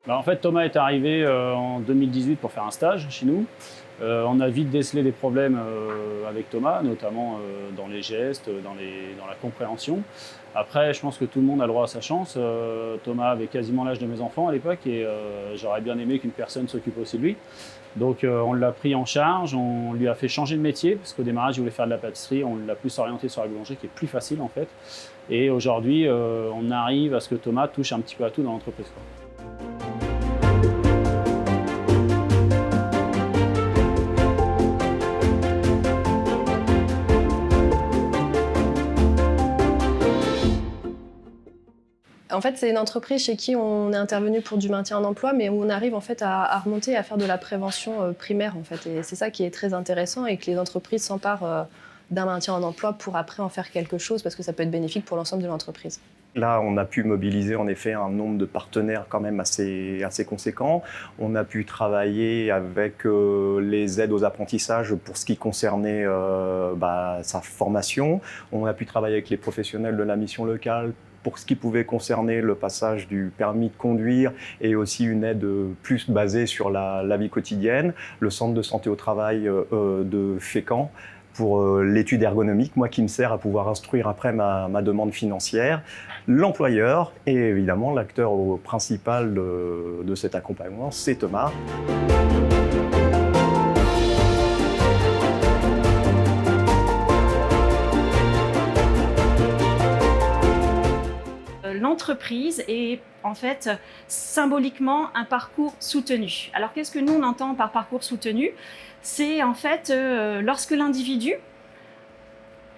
En fait, Thomas est arrivé en 2018 pour faire un stage chez nous. On a vite décelé des problèmes avec Thomas, notamment dans les gestes, dans la compréhension. Après, je pense que tout le monde a le droit à sa chance. Thomas avait quasiment l'âge de mes enfants à l'époque et j'aurais bien aimé qu'une personne s'occupe aussi de lui. Donc on l'a pris en charge, on lui a fait changer de métier parce qu'au démarrage il voulait faire de la pâtisserie, on l'a plus orienté sur la boulangerie qui est plus facile en fait. Et aujourd'hui on arrive à ce que Thomas touche un petit peu à tout dans l'entreprise. En fait, c'est une entreprise chez qui on est intervenu pour du maintien en emploi, mais où on arrive en fait à remonter, à faire de la prévention primaire en fait. Et c'est ça qui est très intéressant et que les entreprises s'emparent d'un maintien en emploi pour après en faire quelque chose parce que ça peut être bénéfique pour l'ensemble de l'entreprise. Là, on a pu mobiliser en effet un nombre de partenaires quand même assez conséquent. On a pu travailler avec les aides aux apprentissages pour ce qui concernait sa formation. On a pu travailler avec les professionnels de la mission locale pour ce qui pouvait concerner le passage du permis de conduire et aussi une aide plus basée sur la vie quotidienne. Le centre de santé au travail de Fécamp pour l'étude ergonomique, moi qui me sert à pouvoir instruire après ma demande financière. L'employeur et évidemment l'acteur principal de cet accompagnement, c'est Thomas. L'entreprise est en fait symboliquement un parcours soutenu. Alors qu'est-ce que nous on entend par parcours soutenu? C'est en fait lorsque l'individu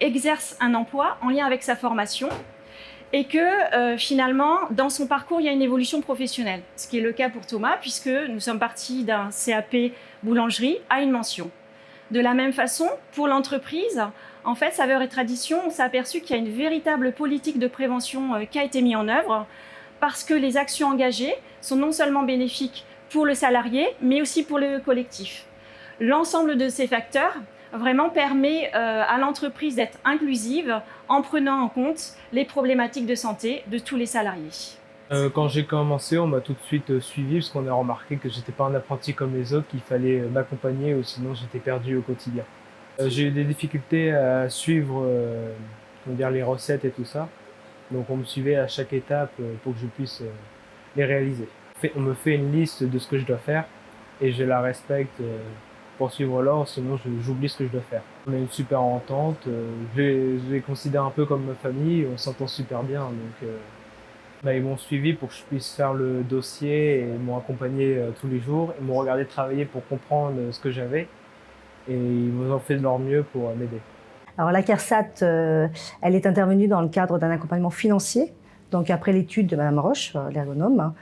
exerce un emploi en lien avec sa formation et que finalement dans son parcours il y a une évolution professionnelle. Ce qui est le cas pour Thomas puisque nous sommes partis d'un CAP boulangerie à une mention. De la même façon, pour l'entreprise, en fait, Saveurs et Traditions, on s'est aperçu qu'il y a une véritable politique de prévention qui a été mise en œuvre parce que les actions engagées sont non seulement bénéfiques pour le salarié, mais aussi pour le collectif. L'ensemble de ces facteurs vraiment permet à l'entreprise d'être inclusive en prenant en compte les problématiques de santé de tous les salariés. Quand j'ai commencé, on m'a tout de suite suivi parce qu'on a remarqué que j'étais pas un apprenti comme les autres, qu'il fallait m'accompagner ou sinon j'étais perdu au quotidien. J'ai eu des difficultés à suivre les recettes et tout ça, donc on me suivait à chaque étape pour que je puisse les réaliser. On me fait une liste de ce que je dois faire et je la respecte pour suivre l'ordre, sinon j'oublie ce que je dois faire. On a une super entente, je les considère un peu comme ma famille, on s'entend super bien. Donc, ils m'ont suivi pour que je puisse faire le dossier et m'ont accompagné tous les jours. Ils m'ont regardé travailler pour comprendre ce que j'avais et ils m'ont fait de leur mieux pour m'aider. Alors la CARSAT, elle est intervenue dans le cadre d'un accompagnement financier, donc après l'étude de Madame Roche, l'ergonome,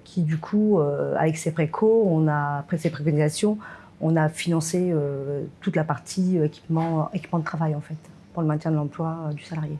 qui du coup, avec ses précaux, après ses préconisations, on a financé toute la partie équipement de travail en fait, pour le maintien de l'emploi du salarié.